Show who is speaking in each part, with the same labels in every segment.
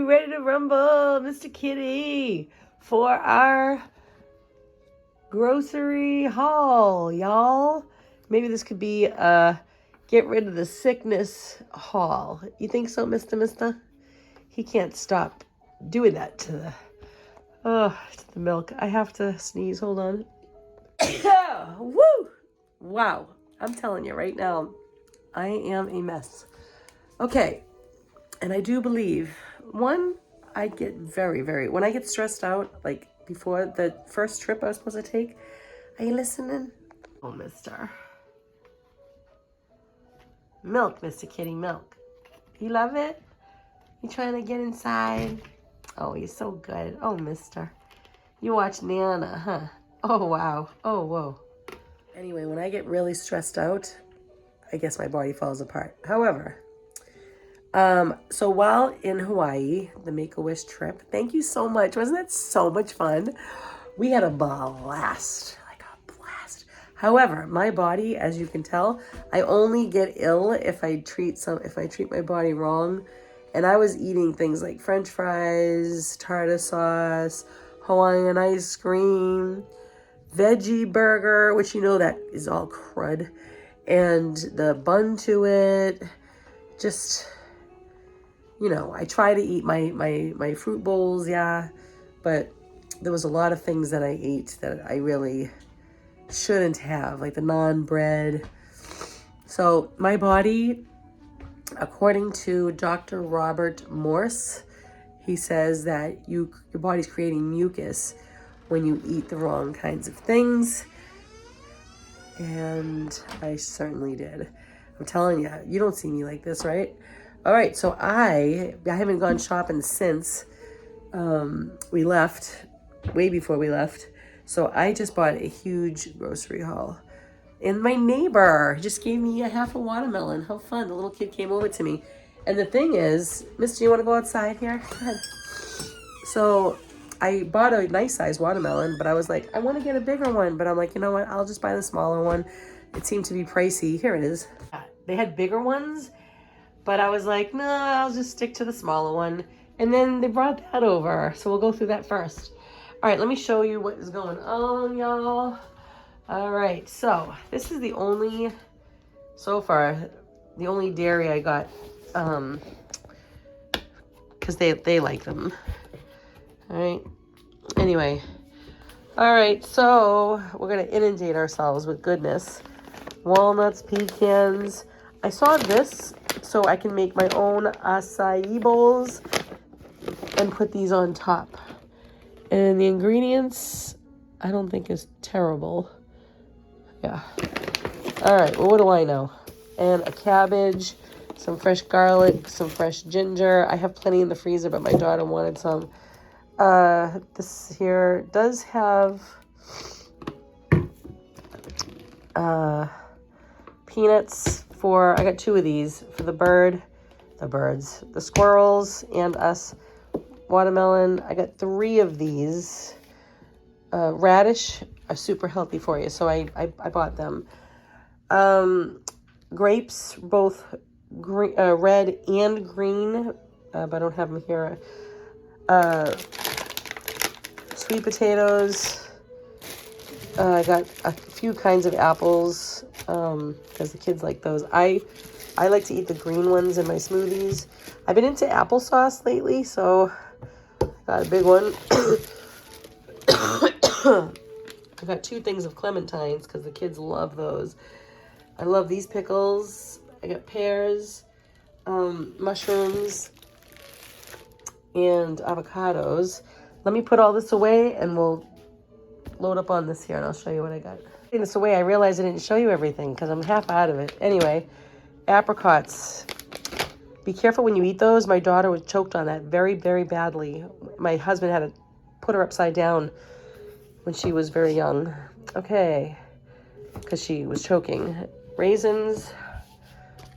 Speaker 1: you ready to rumble, Mr. Kitty, for our grocery haul, y'all? Maybe this could be a get rid of the sickness haul. You think so, Mister? He can't stop doing that to the milk. I have to sneeze. Hold on. Woo! Wow. I'm telling you right now, I am a mess. Okay. And I do believe, one, I get when I get stressed out, like before the first trip I was supposed to take. Are you listening? Oh, Mister. Milk, Mr. Kitty, milk. You love it? You trying to get inside? Oh, you're so good. Oh, Mister. You watch Nana, huh? Oh, wow. Oh, whoa. Anyway, when I get really stressed out, I guess my body falls apart. However, so while in Hawaii, the Make-A-Wish trip, thank you so much. Wasn't that so much fun? We had a blast, like a blast. However, my body, as you can tell, I only get ill if I treat my body wrong. And I was eating things like French fries, tartar sauce, Hawaiian ice cream, veggie burger, which you know that is all crud, and the bun to it. Just, you know, I try to eat my fruit bowls, yeah, but there was a lot of things that I ate that I really shouldn't have, like the naan bread. So my body, according to Dr. Robert Morse, he says that your body's creating mucus when you eat the wrong kinds of things. And I certainly did. I'm telling you, you don't see me like this, right? All right, so I haven't gone shopping since we left, way before we left. So I just bought a huge grocery haul. And my neighbor just gave me a half a watermelon. How fun. The little kid came over to me. And the thing is, Mister, you want to go outside here? Go ahead. So I bought a nice size watermelon, but I was like, I want to get a bigger one. But I'm like, you know what? I'll just buy the smaller one. It seemed to be pricey. Here it is. They had bigger ones, but I was like, no, I'll just stick to the smaller one. And then they brought that over. So we'll go through that first. All right, let me show you what is going on, y'all. All right, so this is the only dairy I got, because they like them. All right, anyway. All right, so we're gonna inundate ourselves with goodness. Walnuts, pecans. I saw this so I can make my own acai bowls and put these on top. And the ingredients, I don't think is terrible. Yeah. All right, well, what do I know? And a cabbage, some fresh garlic, some fresh ginger. I have plenty in the freezer, but my daughter wanted some. This here does have peanuts for, I got 2 of these for the squirrels and us. Watermelon, I got 3 of these. Radish are super healthy for you, so I bought them. Grapes, both green, red and green, but I don't have them here. Sweet potatoes. I got a few kinds of apples because the kids like those. I like to eat the green ones in my smoothies. I've been into applesauce lately, so I got a big one. I got 2 things of clementines because the kids love those. I love these pickles. I got pears, mushrooms, and avocados. Let me put all this away and we'll load up on this here and I'll show you what I got. Putting this away, I realized I didn't show you everything because I'm half out of it. Anyway, apricots. Be careful when you eat those. My daughter was choked on that very, very badly. My husband had to put her upside down when she was very young. Okay, because she was choking. Raisins,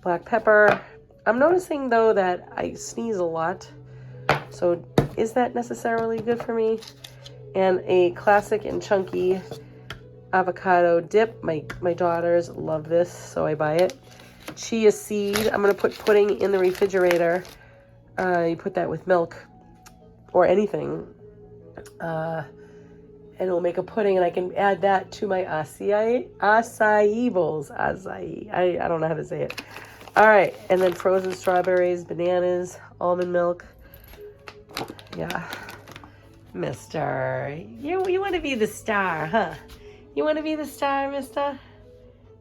Speaker 1: black pepper. I'm noticing, though, that I sneeze a lot. So is that necessarily good for me? And a classic and chunky avocado dip. My daughters love this, so I buy it. Chia seed. I'm going to put pudding in the refrigerator. You put that with milk. or anything. And it'll make a pudding, and I can add that to my acai bowls. Acai. I don't know how to say it. All right, and then frozen strawberries, bananas, almond milk. Yeah. Mister, you want to be the star, huh? You want to be the star, mister?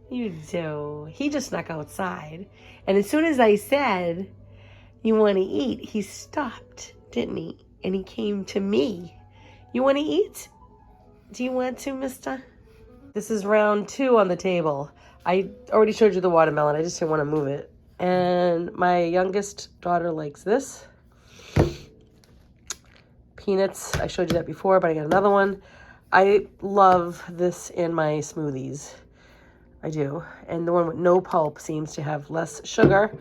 Speaker 1: You do. He just snuck outside. And as soon as I said, you want to eat, he stopped, didn't he? And he came to me. You want to eat? Do you want to, mister? This is round 2 on the table. I already showed you the watermelon. I just didn't want to move it. And my youngest daughter likes this. Peanuts. I showed you that before, but I got another one. I love this in my smoothies. I do. And the one with no pulp seems to have less sugar.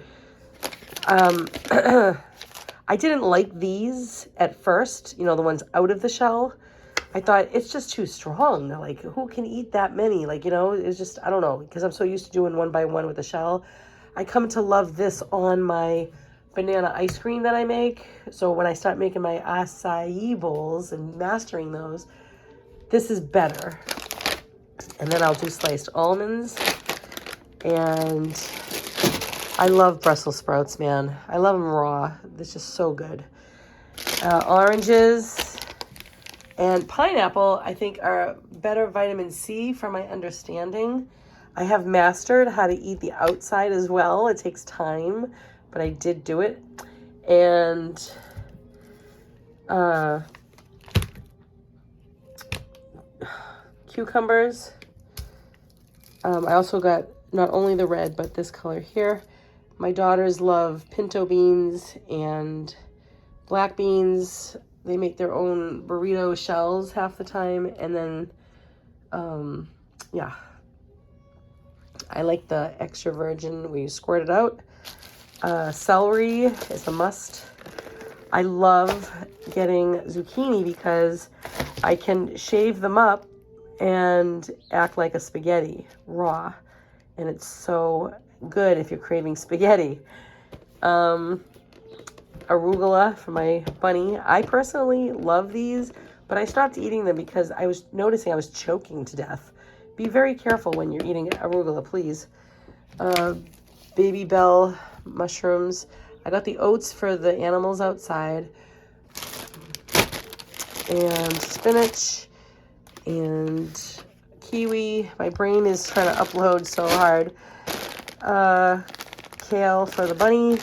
Speaker 1: I didn't like these at first, you know, the ones out of the shell. I thought it's just too strong. Like, who can eat that many? Like, you know, it's just, I don't know, because I'm so used to doing one by one with the shell. I come to love this on my banana ice cream that I make. So when I start making my acai bowls and mastering those, this is better. And then I'll do sliced almonds. And I love Brussels sprouts, man. I love them raw. It's just so good. Oranges and pineapple, I think, are better vitamin C from my understanding. I have mastered how to eat the outside as well. It takes time, but I did do it. And cucumbers. I also got not only the red, but this color here. My daughters love pinto beans and black beans. They make their own burrito shells half the time. And then, yeah. I like the extra virgin where you squirt it out. Celery is a must. I love getting zucchini because I can shave them up and act like a spaghetti raw. And it's so good if you're craving spaghetti. Arugula for my bunny. I personally love these, but I stopped eating them because I was noticing I was choking to death. Be very careful when you're eating arugula, please. Baby bell mushrooms. I got the oats for the animals outside. And spinach. And kiwi. My brain is trying to upload so hard. Kale for the bunny.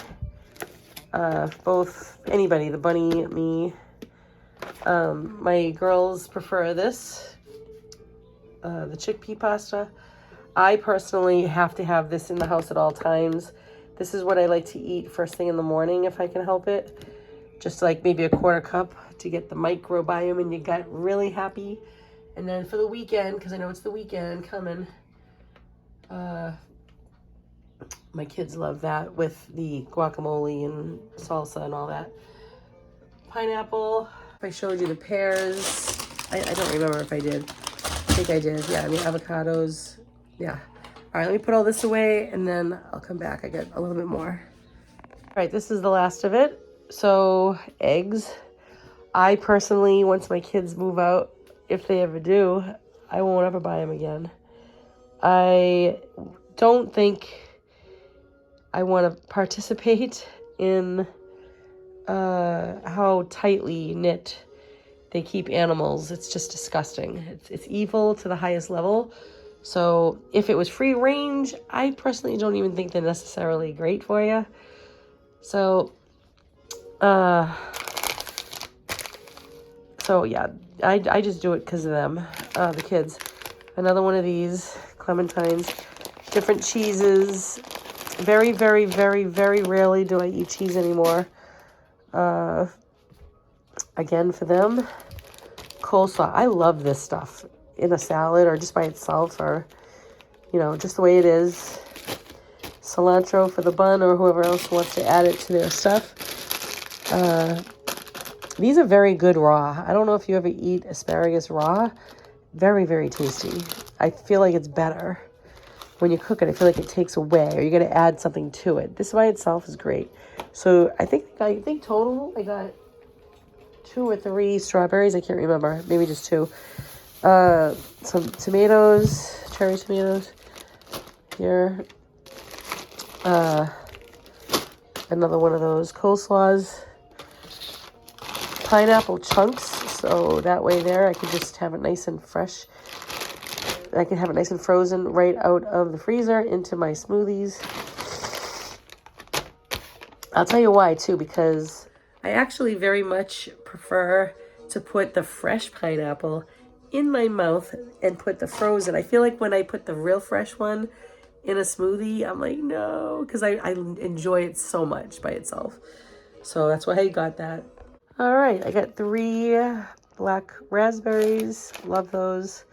Speaker 1: Both, anybody, the bunny, me. My girls prefer this. The chickpea pasta. I personally have to have this in the house at all times. This is what I like to eat first thing in the morning if I can help it. Just like maybe a quarter cup to get the microbiome in your gut really happy. And then for the weekend, because I know it's the weekend coming, my kids love that with the guacamole and salsa and all that. Pineapple. I showed you the pears. I don't remember if I did. I think I did. Yeah, the avocados. Yeah. All right, let me put all this away and then I'll come back. I got a little bit more. All right, this is the last of it. So, eggs. I personally, once my kids move out, if they ever do, I won't ever buy them again. I don't think I want to participate in how tightly knit they keep animals. It's just disgusting. It's evil to the highest level. So if it was free range, I personally don't even think they're necessarily great for you. So, yeah, I just do it because of them, the kids. Another one of these, clementines, different cheeses. Very, very, very, very rarely do I eat cheese anymore. Again, for them, coleslaw. I love this stuff in a salad or just by itself or, you know, just the way it is. Cilantro for the bun or whoever else wants to add it to their stuff. These are very good raw. I don't know if you ever eat asparagus raw. Very, very tasty. I feel like it's better. When you cook it, I feel like it takes away or you got to add something to it. This by itself is great. So I think total I got 2 or 3 strawberries. I can't remember. Maybe just 2. Some tomatoes, cherry tomatoes here. Another one of those coleslaws. Pineapple chunks, so that way there I can just have it nice and fresh. I can have it nice and frozen right out of the freezer into my smoothies. I'll tell you why too, because I actually very much prefer to put the fresh pineapple in my mouth and put the frozen. I feel like when I put the real fresh one in a smoothie, I'm like, no, because I enjoy it so much by itself. So that's why I got that. All right, I got 3 black raspberries. Love those.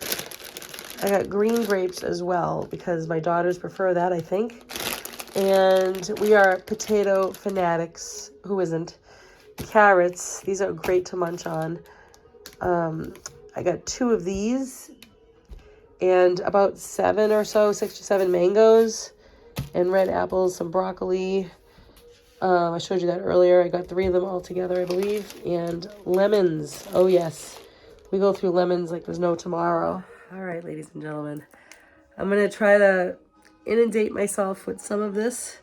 Speaker 1: I got green grapes as well because my daughters prefer that, I think. And we are potato fanatics. Who isn't? Carrots. These are great to munch on. I got 2 of these and about 7 or so, 6 to 7 mangoes and red apples, some broccoli. I showed you that earlier. I got 3 of them all together, I believe. And lemons. Oh, yes. We go through lemons like there's no tomorrow. All right, ladies and gentlemen. I'm going to try to inundate myself with some of this.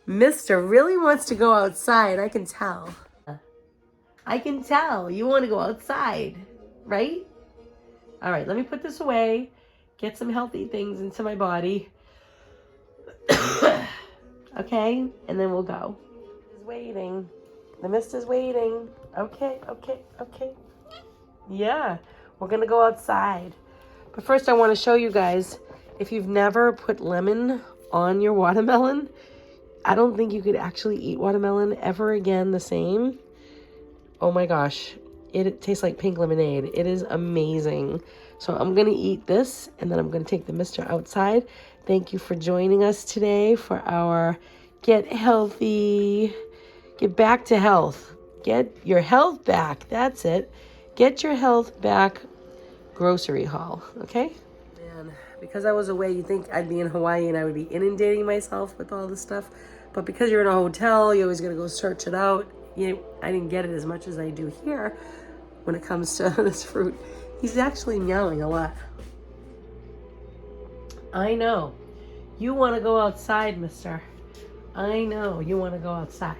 Speaker 1: Mister really wants to go outside. I can tell. I can tell. You want to go outside, right? All right, let me put this away. Get some healthy things into my body. Okay, and then we'll go. He's waiting. The mist is waiting. Okay. Yeah, we're gonna go outside. But first I want to show you guys, if you've never put lemon on your watermelon, I don't think you could actually eat watermelon ever again the same. Oh my gosh, it tastes like pink lemonade. It is amazing. So I'm gonna eat this and then I'm gonna take the mister outside. Thank you for joining us today for our Get Healthy, Get Back to Health. Get your health back. That's it. Get your health back grocery haul, okay? Man, because I was away, you'd think I'd be in Hawaii and I would be inundating myself with all this stuff. But because you're in a hotel, you always gotta go search it out. I didn't get it as much as I do here when it comes to this fruit. He's actually meowing a lot. I know. You want to go outside, mister. I know you want to go outside.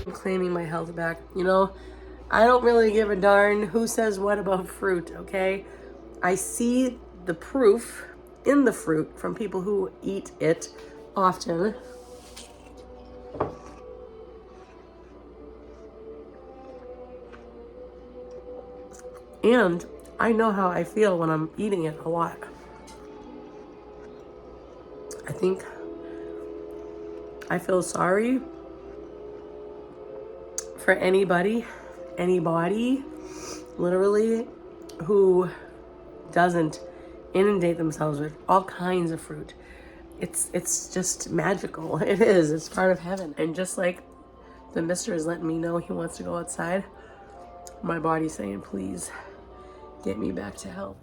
Speaker 1: I'm claiming my health back. You know, I don't really give a darn who says what about fruit, okay? I see the proof in the fruit from people who eat it often. And I know how I feel when I'm eating it a lot. I think I feel sorry for anybody, literally, who doesn't inundate themselves with all kinds of fruit. It's just magical. It is. It's part of heaven. And just like the mister is letting me know he wants to go outside, my body's saying, please, get me back to health.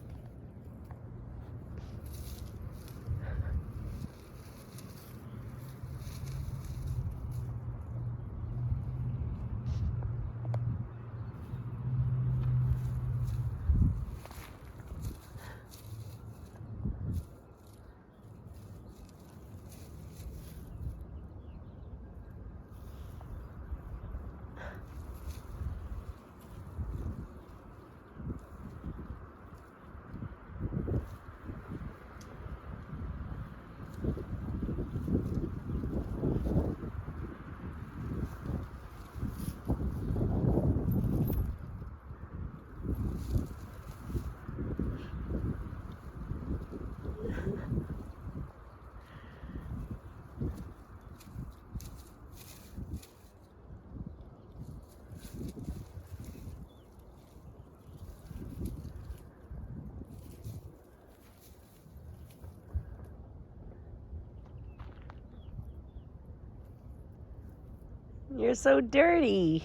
Speaker 1: You're so dirty.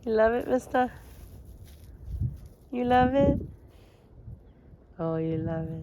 Speaker 1: You love it, mister? You love it? Oh, you love it.